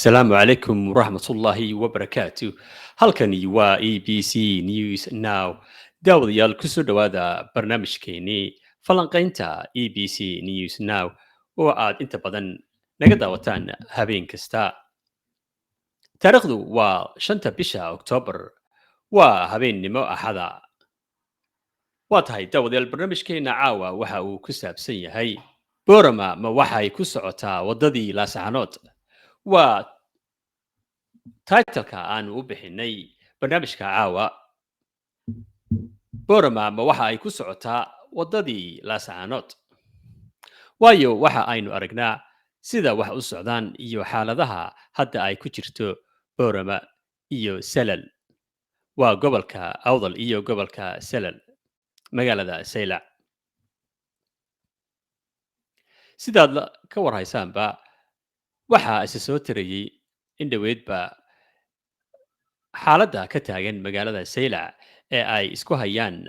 Asalaamu calaykum waraxmatullaahi wabarakaatu. Halkani waa e b c news now. daawadayaal ku soo dhowaada barnaamijkeenii falanqaynta e b c news now oo aad inta badan naga daawataan habeen kasta. taariikhdu waa 5 bisha oktoobar. waa habeennimo axada. waa tahay daawadayaal barnaamijkeena caawa waxa uu ku saabsan yahay boorama ma waxay ku socotaa waddadii laascaanood. waa taitalka aanu u bixinay barnaamijka caawa. boorama ma waxa ay ku socotaa waddadii laascaanood, waayo waxa aynu aragnaa sida wax u socdaan iyo xaaladaha hadda ay ku jirto boorama iyo salal. waa gobolka awdal iyo gobolka salal, magaalada saylac. sidaad ka warhaysaanba waxaa isa soo tarayey in dhoweedba xaaladda ka taagan magaalada saylac ee ay isku hayaan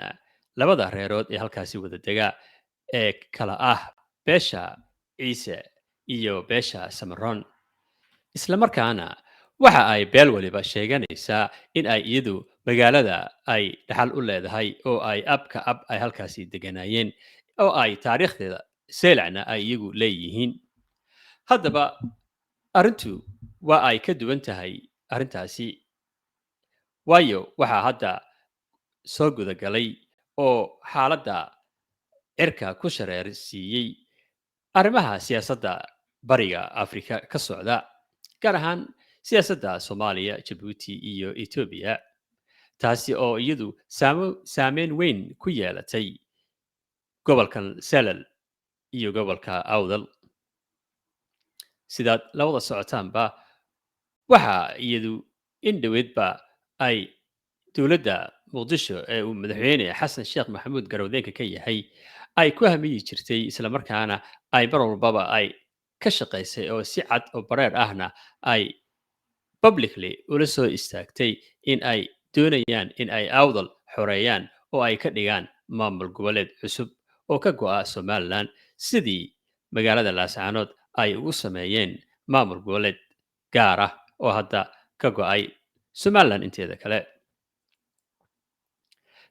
labada reerood ee halkaasi wada dega ee kala ah beesha ciise iyo beesha samaroon. isla markaana waxa ay beel waliba sheeganaysaa in ay iyadu magaalada ay dhaxal u leedahay oo ay abka ab ay halkaasi deganaayeen oo ay taariikhdeeda saylacna ay iyagu leeyihiin. haddaba arrintu waa ay ka duwan tahay arrintaasi, waayo waxaa hadda soo gudagalay oo xaaladda cirka ku shareersiiyey arrimaha siyaasadda bariga afrika ka socda, gaar ahaan siyaasadda soomaaliya, jabuuti iyo etoobiya, taasi oo iyadu saameyn weyn ku yeelatay gobolkan salal iyo gobolka awdal. sidaad la wada socotaanba waxaa iyadu in dhoweedba ay dowladda muqdisho ee uu madaxweyne xasan sheekh maxamuud garowdeenka ka yahay ay ku hamiyi jirtay, islamarkaana ay mar walbaba ay ka shaqaysay oo si cad oo bareer ahna ay publicly ula soo istaagtay in ay doonayaan in ay awdal xoreeyaan oo ay ka dhigaan maamul goboleed cusub oo ka go'a somalilan, sidii magaalada laascaanood ay ugu sameeyeen maamul goboleed gaar ah oo hadda ka go'ay somalilan inteeda kale.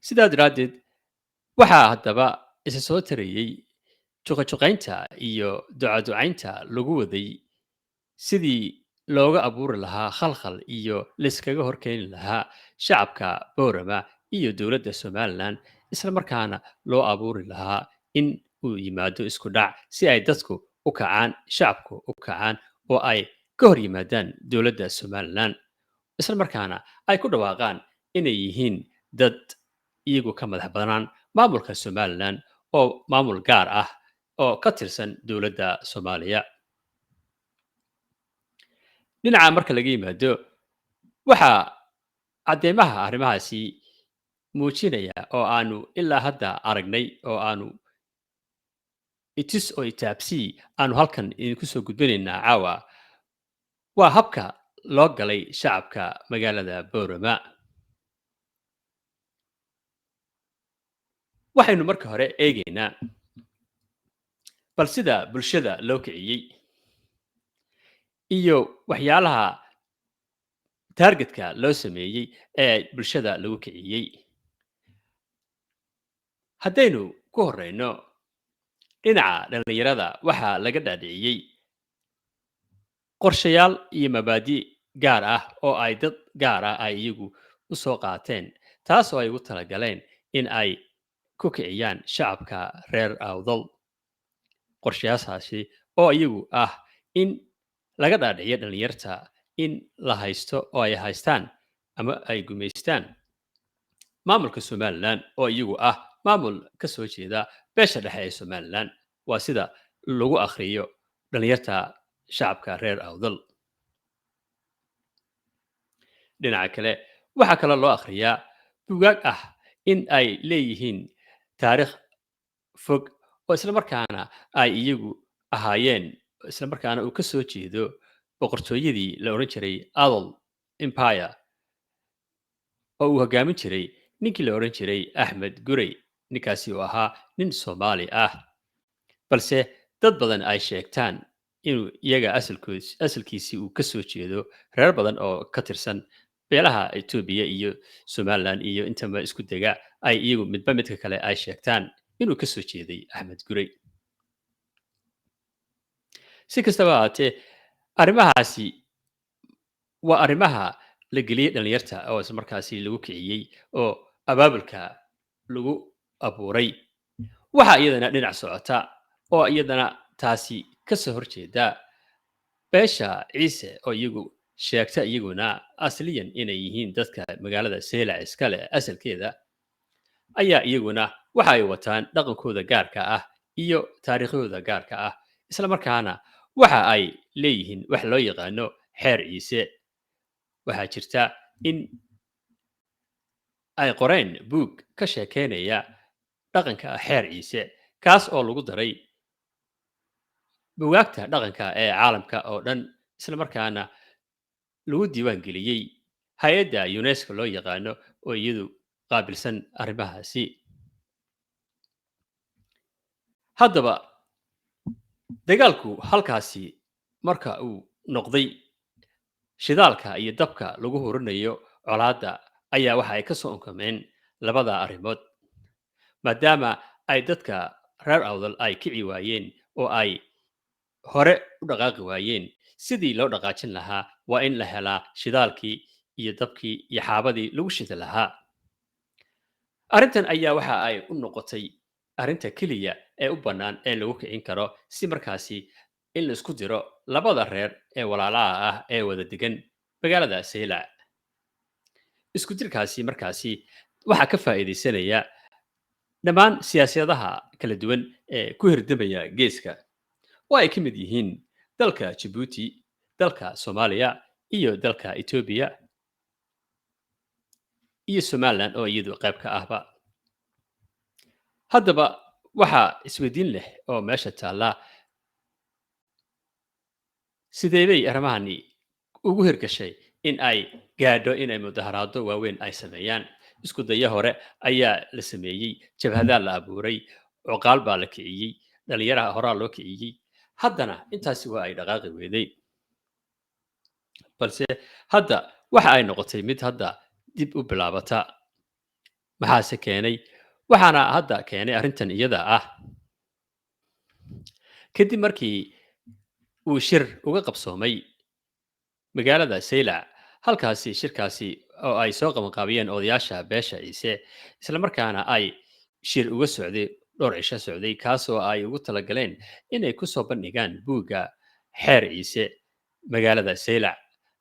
sidaa daraaddeed waxaa haddaba isa soo tarayey juqajuqaynta iyo ducaducaynta lagu waday sidii looga abuuri lahaa khalkhal iyo layskaga horkeeni lahaa shacabka boorama iyo dowladda somalilan, isla markaana loo abuuri lahaa in uu yimaado isku dhac si ay dadku u kacaan, shacabku u kacaan oo ay ka hor yimaadaan dowladda somalilan, isla markaana ay ku dhawaaqaan inay yihiin dad iyagu ka madax banaan maamulka somalilan oo maamul gaar ah oo ka tirsan dowladda soomaaliya. dhinaca marka laga yimaado waxaa cadeymaha arrimahaasi muujinaya oo aanu ilaa hadda aragnay oo aanu itis oo itaabsii aanu halkan idinku soo gudbinaynaa caawa, waa habka loo galay shacabka magaalada boorama. waxaynu marka hore eegaynaa bal sida bulshada loo kiciyey iyo waxyaalaha taargetka loo sameeyey ee bulshada lagu kiciyey. haddaynu ku horeyno dhinaca dhallinyarada, waxaa laga dhaadhiciyey qorshayaal iyo mabaadi' gaar ah oo ay dad gaar ah ay iyagu u soo qaateen, taas oo ay ugu talagaleen in ay ku kiciyaan shacabka reer awdal. qorshayaashaasi oo iyagu ah in laga dhaadhiciyo dhallinyarta in la haysto oo ay haystaan ama ay gumaystaan maamulka somalilan oo iyagu ah maamul ka soo jeeda beesha dhexe ee somalilan. waa sida lagu akhriyo dhallinyarta shacabka reer awdal. dhinaca kale waxaa kaloo loo akhriyaa bugaag ah in ay leeyihiin taariikh fog oo islamarkaana ay iyagu ahaayeen, islamarkaana uu ka soo jeedo boqortooyadii la odhan jiray adol empire oo uu hogaamin jiray ninkii la odhan jiray axmed gurey. ninkaasi oo ahaa nin soomaali ah, balse dad badan ay sheegtaan inuu iyaga asalkiisii uu ka soo jeedo reer badan oo ka tirsan beelaha Itoobiya iyo Somaliland iyo intaba isku dega ay iyagu midba midka kale ay sheegtaan inuu ka soo jeeday Axmed Gurey. Si kastaba ha ahaatee, arrimahaasi waa arrimaha la geliyey dhalinyarta oo isla markaasi lagu kiciyey oo abaabulka lagu abuuray. Waxaa iyadana dhinac socota oo iyadana taasi ka soo horjeeda beesha ciise oo iyagu sheegta iyaguna asliyan inay yihiin dadka magaalada Seylac iska leh asalkeeda, ayaa iyaguna waxa ay wataan dhaqankooda gaarka ah iyo taariikhdooda gaarka ah, isla markaana waxa ay leeyihiin wax loo yaqaano xeer ciise. Waxaa jirta in ay qoreen buug ka sheekeynaya dhaqanka xeer ciise, kaas oo lagu daray buugaagta dhaqanka ee caalamka oo dhan, isla markaana lagu diiwaan geliyey hay-adda UNESCO loo yaqaano oo iyadu qaabilsan arrimahaasi. Haddaba dagaalku halkaasi marka uu noqday shidaalka iyo dabka lagu hurinayo colaadda ayaa waxa ay ka soo onkameen labada arrimood, maadaama ay dadka reer awdal ay kici waayeen oo ay hore u dhaqaaqi waayeen. Sidii loo dhaqaajin lahaa waa in la helaa shidaalkii iyo dabkii iyo xaabadii lagu shidi lahaa. Arrintan ayaa waxa ay u noqotay arrinta keliya ee u bannaan ee lagu kicin karo si markaasi in la isku diro labada reer ee walaalaha ah ee wada degan magaalada Seylac. Isku dirkaasi markaasi waxaa ka faa'iidaysanaya dhammaan siyaasadaha kala duwan ee ku hirdamaya geeska, oo ay ka mid yihiin dalka Djibouti, dalka Soomaaliya iyo dalka Itoobiya iyo Somaliland oo iyadu qayb ka ahba. Haddaba waxaa isweydiin leh oo meesha taalla, sidee bay arrimahani ugu hirgashay in ay gaadho inay mudaharaado waaweyn ay sameeyaan? Isku daya hore ayaa la sameeyey, jabhadaa la abuuray, cuqaal baa la kiciyey, dhalinyaraha horaa loo kiciyey. Haddana intaasi waa ay dhaqaaqi weeday, balse hadda waxa ay noqotay mid hadda dib u bilaabata. Maxaase keenay? Waxaana hadda keenay arrintan iyada ah kadib markii uu shir uga qabsoomay magaalada Seylac. Halkaasi shirkaasi oo ay soo qabanqaabiyeen odayaasha beesha ciise, isla markaana ay shir uga socday dhowr cisho socday, kaasoo ay ugu talagaleen inay ku soo bandhigaan buugga xeer ciise magaalada Seylac,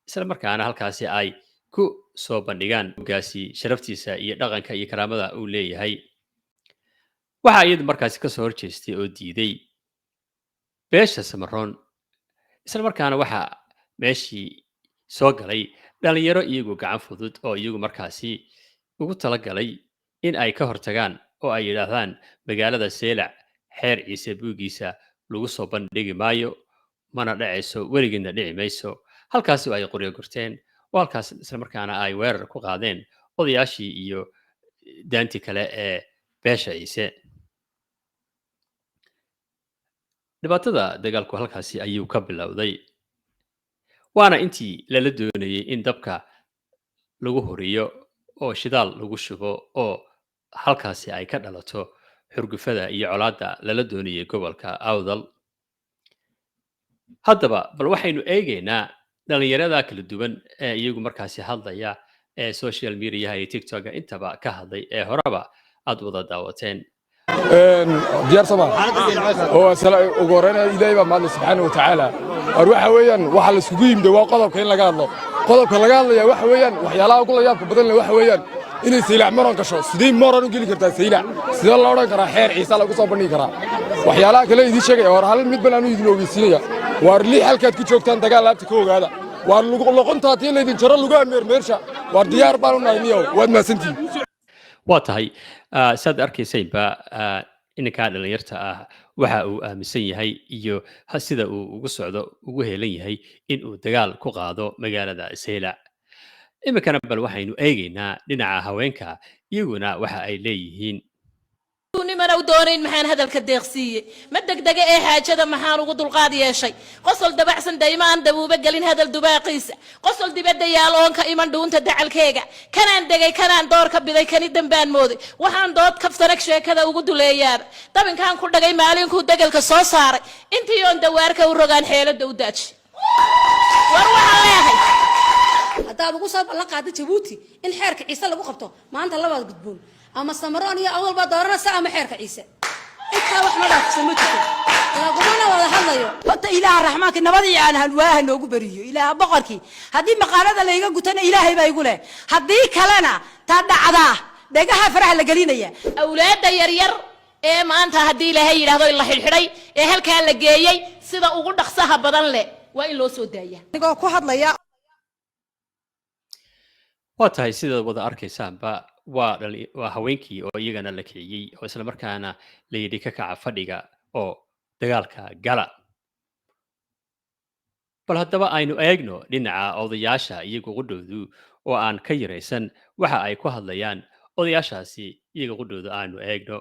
isla markaana halkaasi ay ku soo bandhigaan buuggaasi sharaftiisa iyo dhaqanka iyo karaamada uu leeyahay. Waxaa iyadu markaasi ka soo horjeestay oo diiday beesha Samaroon, isla markaana waxaa meeshii soo galay dhalinyaro iyagu gacan fudud oo iyagu markaasi ugu talagalay in ay ka hortagaan oo ay yidhaahdaan magaalada Seylac xeer ciise buuggiisa lagu soo bandhigi maayo, mana dhacayso, weligeedna dhici mayso. Halkaasi ay qoryo gurteen oo halkaas isla markaana ay weerar ku qaadeen odayaashii iyo daantii kale ee beesha ciise. Dhibaatada dagaalku halkaasi ayuu ka bilowday, waana intii lala doonayay in dabka lagu huriyo oo shidaal lagu shubo oo halkaasi ay ka dhalato xurgufada iyo colaadda lala doonayay gobolka Awdal. Haddaba bal waxaynu eegaynaa dhalinyarada kala duwan ee iyagu markaasi hadlaya ee social media iyo TikTok intaba ka hadlay ee horeba aad wada daawateen. diyaar sama oo ugu horreynaya ilaahay baa mahad subxaanahu wa tacaala. waxa weeyaan waxa la isugu yimid waa qodobka in laga hadlo. qodobka laga hadlaya waxa weeyaan waxyaalaha ugu la yaabka badan leh waxa weeyaan inay Seylac maran gasho. sidee maran u geli kartaa Seylac? sidee loo odhan karaa xeer ciise lagu soo bandhigi karaa? waxyaalaha kale idin sheegay hor hal mid baan idin ogeysiinaya. waar lix halkaad ku joogtaan dagaal laabta ka ogaada. waar lagu loqontaa tii leedin jaro lagu meersha. waar diyaar baan u nahay niyow, waad maasantiin. waa tahay saad arkaysayba inankaa dhalinyarta ah waxa uu aaminsan yahay iyo sida uu ugu socdo ugu heelan yahay in uu dagaal ku qaado magaalada Seylac. Iminkana bal waxaynu eegaynaa dhinaca haweenka, iyaguna waxa ay leeyihiin. nimana u doonayn maxaan hadalka deeqsiiyey ma degdega ee xaajada maxaan ugu dulqaad yeeshay qosol dabacsan daymaan dabuuba gelin hadal dubaaqiisa qosol dibadda yaal oon ka iman dhuunta dacalkeega kanaan degay kanaan door ka biday kani dambaan mooday waxaan dood kaftanag sheekada ugu duleeyaaba dabinkaan ku dhagay maalinkuu degelka soo saaray intii oon dawaarka u rogaan xeelada u daaji war waxaan leeyahay haddaad ugu soo ballan qaado Jabuuti in xeerka Ciise lagu qabto maanta labaad gudboon ama Samaroon iyo awal ba dooranaysa ama xeerka Ciise inta wax ma dhaafsan ma jirto laguna wada hadlayo horta ilaaha raxmaanka nabadii aan halwaaha noogu bariyo ilaaha boqorkii haddii maqaalada la iga gutana ilaahay baa igu leh haddii kalena ta dhacda dhagaha faraha la gelinaya awlaada yaryar ee maanta haddii ilaahay yidhaahdo in la xidhxidhay ee halkaa la geeyey sida ugu dhaqsaha badan leh waa in loo soo daaya anigoo ku hadlaya waa tahay sidaad wada arkaysaanba waa haweenkii oo iyagana la kiciyey oo isla markaana la yidhi ka kaca fadhiga oo dagaalka gala bal haddaba aynu eegno dhinaca odayaasha iyagu qudhoodu oo aan ka yaraysan waxa ay ku hadlayaan odayaashaasi iyaga qudhooda aanu eegno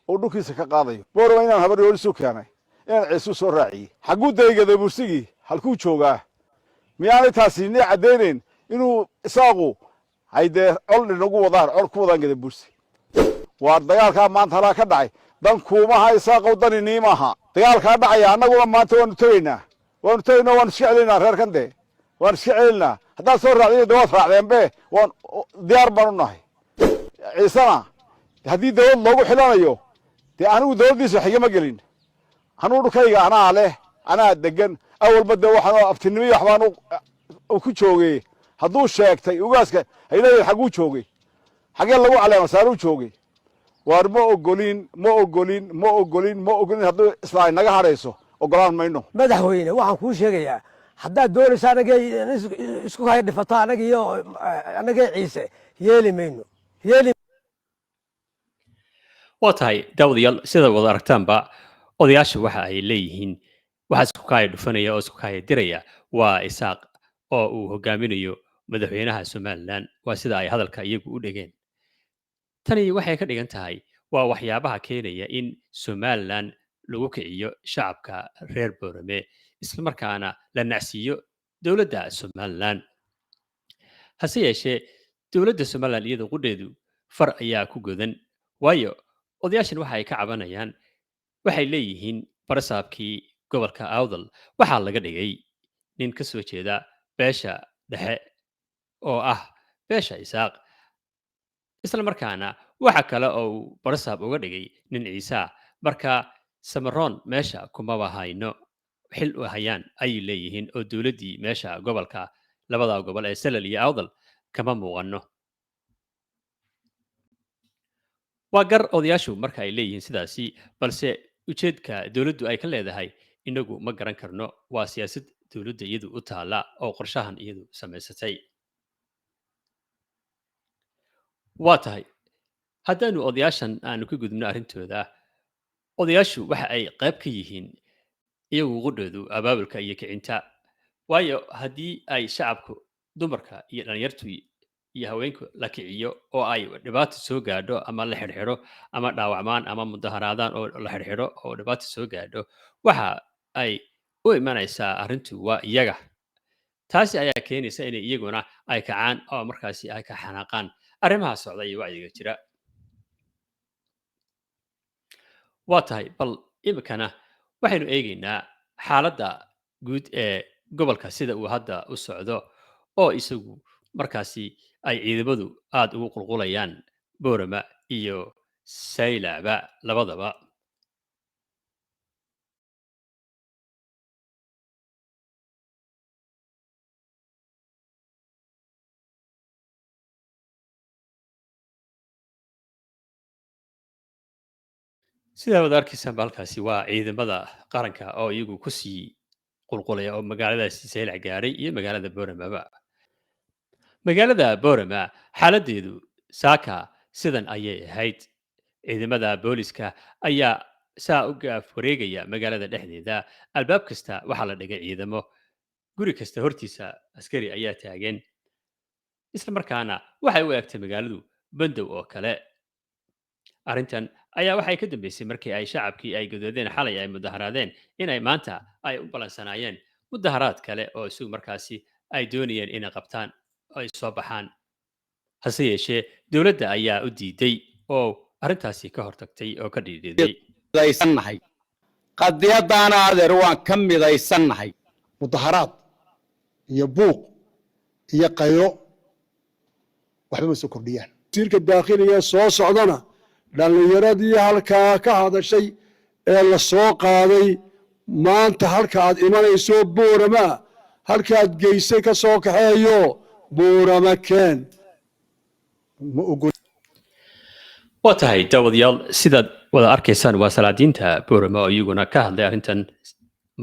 oo dhulkiisa ka qaadayo boorama inaan habar yoolisu keenay inaan ciisu soo raaciyey xagguu daygada bursigii halkuu joogaa miyaanay taasi inay caddaynayn inuu isaaqu ay dee col inagu wadaan col ku wadaan gada bursi waa dagaalkaa maanta halaa ka dhacay dan kuumaha isaaqow dani niimaha dagaalkaa dhacaya annaguna maanta waanu tegaynaa waanu iska celinaynaa reerkan dee waan iska celinaa haddaad soo raacdeen de waad raacdeenbe waan diyaar baan u nahay ciisena haddii dawlad loogu xilanayo dee anigu dawladdiisa xigama gelin anuu dhulkayga anaa leh anaa degan awalba dee waxaan abtinimo iyo waxbaan ku joogay hadduu sheegtay ugaaska ay leeyihin xagguu joogay xaggee lagu caleema saaruu joogay waar ma ogolin hadduu islaa naga hadhayso ogolaan mayno madaxweyne waxaan kuu sheegayaa haddaad doonaysa anagay isku hay dhifato anagay ciise yeeli mayno waa tahay daawadayaal sida wada aragtaanba odayaasha waxa ay leeyihiin waxa isku kaaya dhufanaya oo isku kaaya diraya waa isaaq oo uu hogaaminayo madaxweynaha Somaliland waa sida ay hadalka iyagu u dhigeen tani waxay ka dhigan tahay waa waxyaabaha keenaya in Somaliland lagu kiciyo shacabka reer Boorame isla markaana la nacsiyo dowladda Somaliland hase yeeshee dowladda Somaliland iyadoo qudheedu far ayaa ku godan waayo odayaashan waxa ay ka cabanayaan waxay leeyihiin barasaabkii gobolka Awdal waxaa laga dhigay nin ka soo jeeda beesha dhexe oo ah beesha isaaq isla markaana waxa kale oo uu barasaab uga dhigay nin ciise marka Samaroon meesha kuma hayno xil u hayaan ay leeyihiin oo dowladdii meesha gobolka labada gobol ee Salal iyo Awdal kama muuqano waa gar odayaashu marka ay leeyihiin sidaasi balse ujeedka dowladdu ay ka leedahay inagu ma garan karno waa siyaasad dowladda iyadu u taala oo qorshahan iyadu samaysatay waa tahay haddaanu odayaashan aanu ka gudubno arrintooda odayaashu waxa ay qayb ka yihiin iyagu qudhoodu abaabulka iyo kicinta waayo haddii ay shacabku dumarka iyo dhalinyartu iyo haweenku la kiciyo oo ay dhibaato soo gaadho ama la xidhxidho ama dhaawacmaan ama mudaharaadaan oo la xidhxidho oo dhibaato soo gaadho waxa ay u imanaysaa arrintu waa iyaga taasi ayaa keenaysa inay iyaguna ay kacaan oo markaasi ay ka xanaaqaan arrimaha socda iyo wacyiga jira waa tahay bal imikana waxaynu eegaynaa xaaladda guud ee gobolka sida uu hadda u socdo oo isagu markaasi ay ciidamadu aad ugu qulqulayaan Boorama iyo Saylaba labadaba sida wada arkaysaan halkaasi waa ciidamada qaranka oo iyagu ku sii qulqulaya oo magaaladaasi Saylac gaaray iyo magaalada Boorama magaalada Boorama xaaladeedu saaka sidan ayay ahayd ciidamada booliska ayaa saa u gaaf wareegaya magaalada dhexdeeda albaab kasta waxaa la dhigay ciidamo guri kasta hortiisa askari ayaa taagan isla markaana waxay u eegtay magaaladu bandow oo kale arrintan ayaa waxay ka dambeysay markii ay shacabkii ay gadoodeen xalay ay mudaharaadeen inay maanta ay u balansanaayeen mudaharaad kale oo isagu markaasi ay doonayeen inay qabtaan oo ay soo baxaan hase yeeshee dowladda ayaa u diiday oo arrintaasi ka hortagtay oo ka dhiidhiday midaysannahay qadiyadaana adeer waan ka midaysannahay mudaharaad iyo buuq iyo qaylo waxba ma soo kordhiyaan wasiirka daakhiliga soo socdana dhallinyaradii halkaa ka hadashay ee la soo qaaday maanta halka aad imanayso buurama halkaad geysay ka soo kaxeeyo buurama keen ma ogol waa tahay daawadayaal sidaad wada arkaysaan waa salaadiinta boorama oo iyaguna ka hadlay arrintan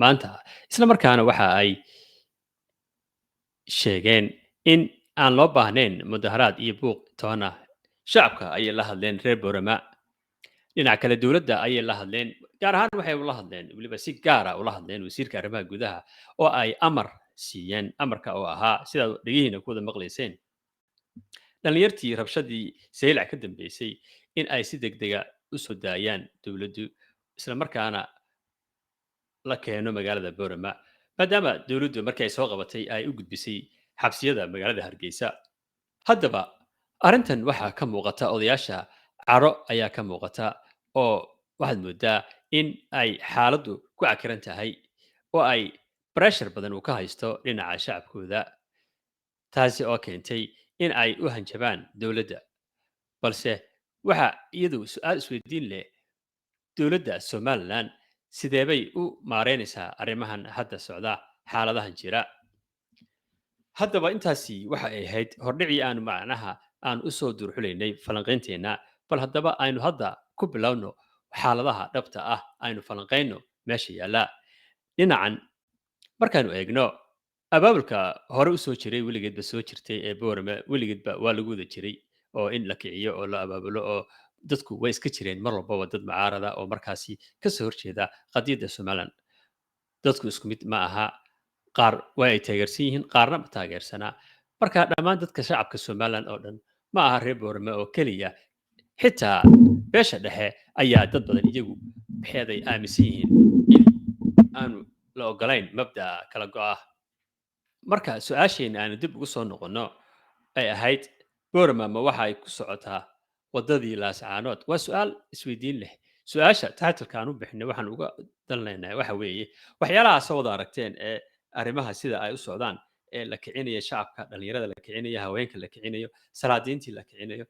maanta isla markaana waxa ay sheegeen in aan loo baahnayn mudaharaad iyo buuq toona shacabka ayay la hadleen reer boorama dhinaca kale dowladda ayay la hadleen gaar ahaan waxay ula hadleen weliba si gaara ula hadleen wasiirka arrimaha gudaha oo ay amar siiyeen amarka oo ahaa sidaad dhegihiina ku wada maqlayseen dhallinyartii rabshadii saylac ka dambeysay in ay si degdega u soo daayaan dowladdu isla markaana la keeno magaalada boorama maadaama dowladdu markii ay soo qabatay ay u gudbisay xabsiyada magaalada hargeysa haddaba arrintan waxaa ka muuqata odayaasha caro ayaa ka muuqata oo waxaad moodaa in ay xaaladdu ku cakiran tahay oo ay breshar badan uu ka haysto dhinaca shacabkooda taasi oo keentay in ay u hanjabaan dowladda balse waxa iyadu su-aal isweydiin leh dowladda somalilan sidee bay u maareynaysaa arrimahan hadda socda xaaladahan jira haddaba intaasi waxa ay ahayd hordhicii aanu macnaha aan u soo durxulaynay falanqaynteenna bal haddaba aynu hadda ku bilowno xaaladaha dhabta ah aynu falanqayno meesha yaalla dhinacan markaanu eegno abaabulka hore u soo jiray weligeedba soo jirtay ee boorama weligeedba waa lagu wada jiray oo in la kiciyo oo la abaabulo oo dadku way iska jireen mar walbaba dad mucaarada oo markaasi kasoo horjeeda qadiyadda somalilan dadku isku mid ma aha qaar way ay taageersan yihiin qaarna ma taageersanaa marka dhammaan dadka shacabka somalilan oo dhan ma aha reer boorame oo keliya xitaa beesha dhexe ayaa dad badan iyagu maxeeday aaminsan yihiin in aanu la ogolayn mabda'a kala go'a marka su-aasheenna aanu dib ugu soo noqonno ay ahayd boorama ma waxa ay ku socotaa waddadii laascaanood waa su-aal isweydiin leh su-aasha taitlka aan u bixinay waxaan uga dalnaynaa waxa weeye waxyaalaha soo wada aragteen ee arrimaha sida ay u socdaan ee la kicinaya shacabka dhallinyarada la kicinayo haweenka la kicinayo salaadiintii la kicinayo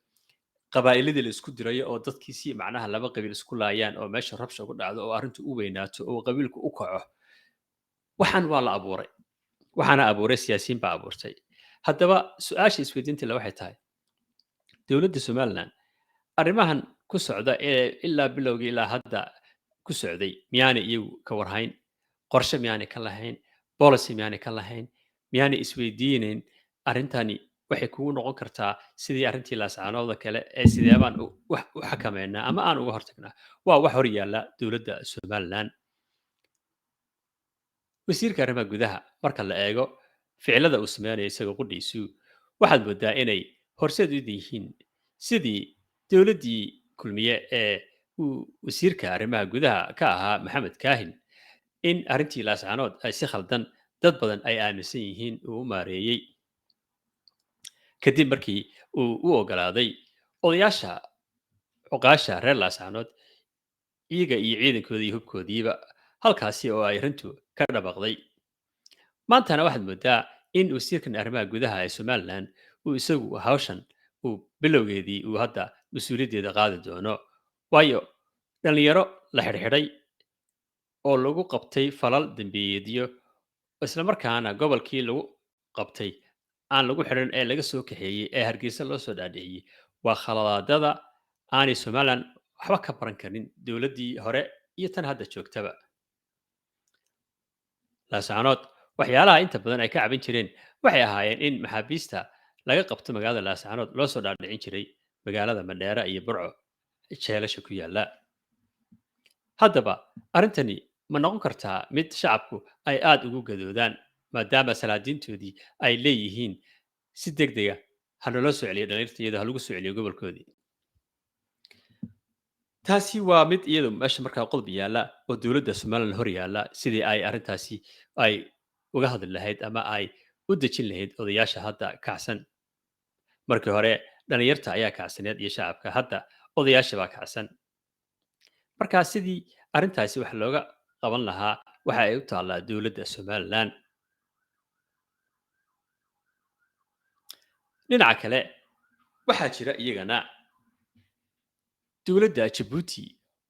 qabaa'iladii la isku dirayo oo dadkii si macnaha laba qabiil isku laayaan oo meesha rabsha ku dhacdo oo arrintu u weynaato oo qabiilku u kaco waxaan waa la abuuray waxaana abuuray siyaasiyiin baa abuurtay haddaba su-aasha isweydiinta le waxay tahay dowladda somalilan arrimahan ku socda ee ilaa bilowgii ilaa hadda ku socday miyaanay iyagu ka warhayn qorshe miyaanay ka lahayn policy miyaanay ka lahayn miyaanay isweydiinayn arrintani waxay kugu noqon kartaa sidii arrintii laascaanooda kale ee sideebaan u xakameynaa ama aan uga hortagnaa waa wax hor yaalla dowladda somalilan wasiirka arrimaha gudaha marka la eego ficilada uu sameynayo isagoo qudhiisu waxaad moodaa inay horseed u yihiin sidii dowladdii kulmiye ee uu wasiirka arrimaha gudaha ka ahaa maxamed kaahin in arrintii laascaanood ay si khaldan dad badan ay aaminsan yihiin uu u maareeyey kadib markii uu u ogolaaday odayaasha cuqaasha reer laascaanood iyaga iyo ciidankoodii iyo hubkoodiiba halkaasi oo ay arrintu ka dhabaqday maantana waxaad moodaa in wasiirkan arrimaha gudaha ee somalilan uu isagu hawshan uu bilowgeedii uu hadda mas-uuliyaddeeda qaadi doono waayo dhallinyaro la xidhxidhay oo lagu qabtay falal dembiyeedyo islamarkaana gobolkii lagu qabtay aan lagu xidhan ee laga soo kaxeeyey ee hargeysa loo soo dhaadhiciyey waa khaladaadada aanay somalilan waxba ka baran karin dowladdii hore iyo tan hadda joogtaba laascaanood waxyaalaha inta badan ay ka caban jireen waxay ahaayeen in maxaabiista laga qabto magaalada laascaanood loo soo dhaadhicin jiray magaalada madheera iyo burco jeelasha ku yaalla haddaba arrintani ma noqon kartaa mid shacabku ay aada ugu gadoodaan maadaama salaadiintoodii ay leeyihiin si deg dega ha naloo soo celiyo dhalinyarta iyadoo ha lagu soo celiyo gobolkoodii taasi waa mid iyadu meesha markaa qodob yaalla oo dowladda somalilan hor yaalla sidii ay arrintaasi ay uga hadli lahayd ama ay u dejin lahayd odayaasha hadda kacsan markii hore dhalinyarta ayaa kacsaneed iyo shacabka hadda odayaasha baa kacsan markaa sidii arrintaasi wax looga qaban lahaa waxa ay u taallaa dowladda somalilan dhinaca kale waxaa jira iyagana dowladda jabuuti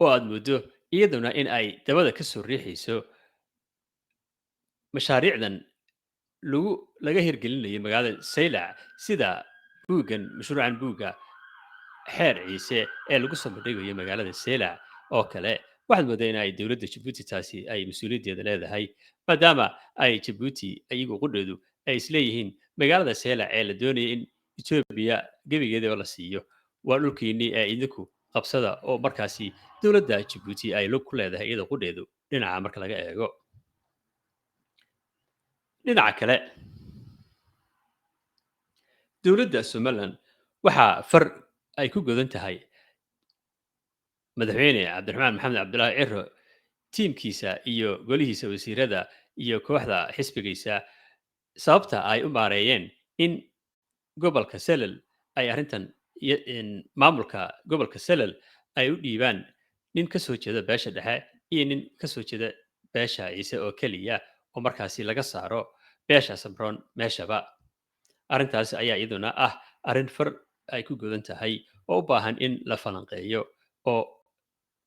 oo aad moodo iyaduna in ay dabada ka soo riixayso mashaariicdan laga hirgelinayo magaalada saylac sida mashruucan buugga xeer ciise ee lagu soo bandhigayo magaalada saylac oo kale waxaad moodaa in ay dowladda jabuuti taasi ay mas-uuliyaddeeda leedahay maadaama ay jabuuti iyagu qudheedu ay isleeyihiin magaalada saylac ee la doonaya in etoobiya gebigeedaba la siiyo waa dhulkiinnii ee idinku qabsada oo markaasi dowladda jabuuti ay lug ku leedahay iyada qudheedu dhinaca marka laga eego dhinaca kale dowladda somalilan waxaa far ay ku godan tahay madaxweyne cabdiraxmaan maxamed cabdulaahi ciro tiimkiisa iyo golihiisa wasiirada iyo kooxda xisbigiisa sababta ay u maareeyeen in gobolka selal ay arrintan maamulka gobolka selal ay u dhiibaan nin ka soo jeeda beesha dhexe iyo nin ka soo jeeda beesha ciise oo keliya oo markaasi laga saaro beesha samroon meeshaba arrintaasi ayaa iyaduna ah arrin far ay ku godan tahay oo u baahan in la falanqeeyo oo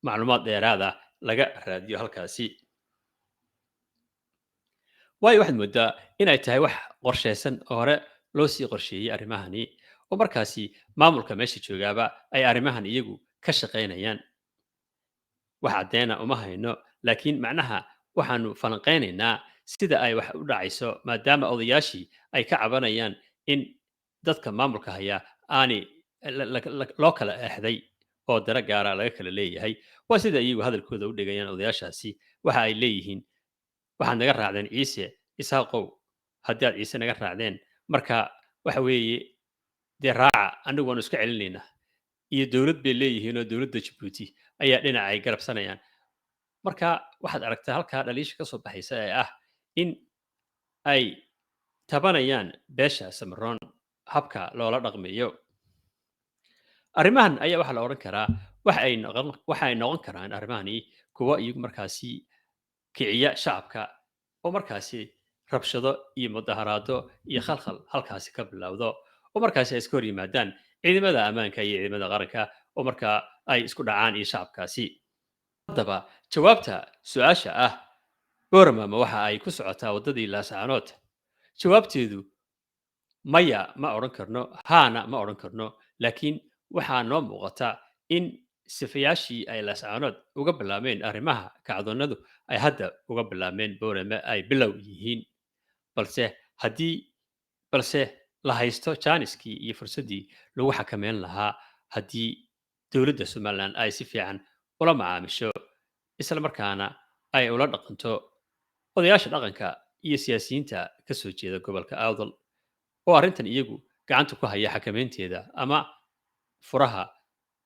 macluumaad dheeraada laga raadiyo halkaasi waayo waxaad moodaa inay tahay wax qorshaysan oo hore loo sii qorsheeyey arrimahani oo markaasi maamulka meesha joogaaba ay arrimahan iyagu ka shaqaynayaan wax caddeena uma hayno laakiin macnaha waxaanu falanqaynaynaa sida ay wax u dhacayso maadaama odayaashii ay ka cabanayaan in dadka maamulka haya aanay loo kala eexday oo dara gaara laga kala leeyahay waa sida iyagu hadalkooda u dhigayaan odayaashaasi waxa ay leeyihiin waxaad naga raacdeen ciise isaaqow haddii aad ciise naga raacdeen marka waxa weeye dee raaca anigu waanu iska celinaynaa iyo dowlad bay leeyihiin oo dowladda jabuuti ayaa dhinaca ay garabsanayaan marka waxaad aragtaa halkaa dhaliisha ka soo baxaysa ee ah in ay tabanayaan beesha samaroon habka loola dhaqmayo arrimahan ayaa waxaa la odhan karaa waxa ay noqon karaan arrimahani kuwa iyagu markaasi kiciya shacabka oo markaasi rabshado iyo mudaharaado iyo khalkhal halkaasi ka bilowdo oo markaasi ay iska hor yimaadaan ciidamada ammaanka iyo ciidamada qaranka oo markaa ay isku dhacaan iyo shacabkaasi haddaba jawaabta su-aasha ah boormama waxa ay ku socotaa waddadii laasaanood jawaabteedu maya ma odhan karno haana ma odhan karno laakiin waxaa noo muuqata in sifayaashii ay laasaanood uga bilaabeen arrimaha kacdoonnadu ay hadda uga bilaabeen boorame ay bilow yihiin balse la haysto jaaniskii iyo fursaddii lagu xakameyn lahaa haddii dowladda somalilan ay si fiican ula macaamisho isla markaana ay ula dhaqanto odayaasha dhaqanka iyo siyaasiyiinta ka soo jeeda gobolka awdal oo arrintan iyagu gacanta ku haya xakameynteeda ama furaha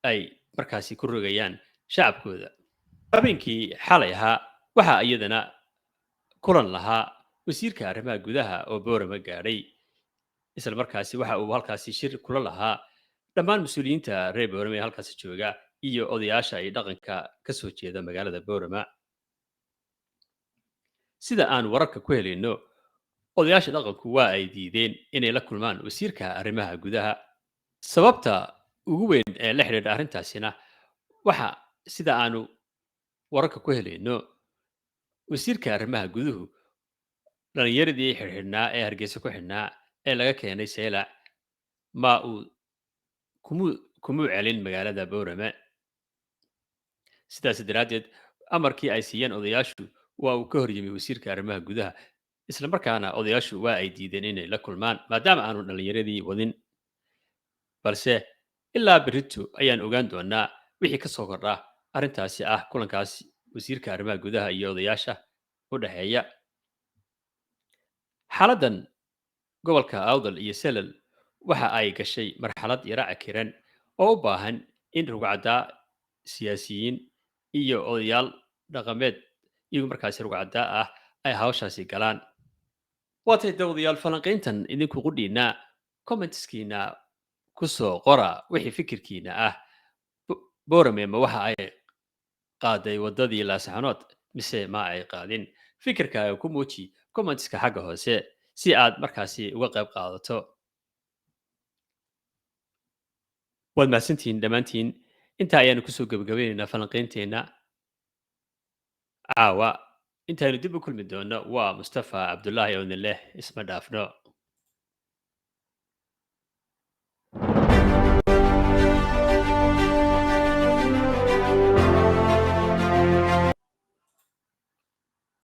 ay markaasi ku rogayaan shacabkooda habeenkii xalay ahaa waxaa iyadana kulan lahaa wasiirka arrimaha gudaha oo boorama gaadhay isla markaasi waxa uu halkaasi shir kula lahaa dhammaan mas-uuliyiinta reer boorama ee halkaasi jooga iyo odayaasha ay dhaqanka ka soo jeeda magaalada boorama sida aan wararka ku helayno odayaasha dhaqanku waa ay diideen inay la kulmaan wasiirka arrimaha gudaha sababta ugu weyn ee la xidhiidha arrintaasina waxa sida aanu wararka ku helayno wasiirka arrimaha guduhu dhalinyaradii xidhxidhnaa ee hargeysa ku xidhnaa ee laga keenay seylac ma uu kumuu celin magaalada boorame sidaas daraaddeed amarkii ay siiyeen odayaashu waa uu ka hor yimi wasiirka arrimaha gudaha isla markaana odayaashu waa ay diideen inay la kulmaan maadaama aanu dhalinyaradii wadin balse ilaa berito ayaan ogaan doonaa wixii ka soo kordha arrintaasi ah kulankaas wasiirka arrimaha gudaha iyo odayaasha u dhexeeya xaaladdan gobolka awdal iyo selal waxa ay gashay marxalad yara cakiran oo u baahan in rugcaddaa siyaasiyiin iyo odayaal dhaqameed iyagu markaasi rugcaddaa ah ay hawshaasi galaan waatay dawadayaal falanqayntan idinku qudhiina commentskiina ku soo qora wixii fikirkiina ah boorame ma waxa ay qaaday waddadii laasaxanood mise ma ay qaadin fikirkaaga ku muuji commentska xagga hoose si aad markaasi uga qayb qaadato waad mahadsantihiin dhammaantiin intaa ayaanu kusoo gebagabeynaynaa falanqaynteenna caawa intaaynu dib u kulmi doonno waa mustafa cabdullaahi ownileh isma dhaafno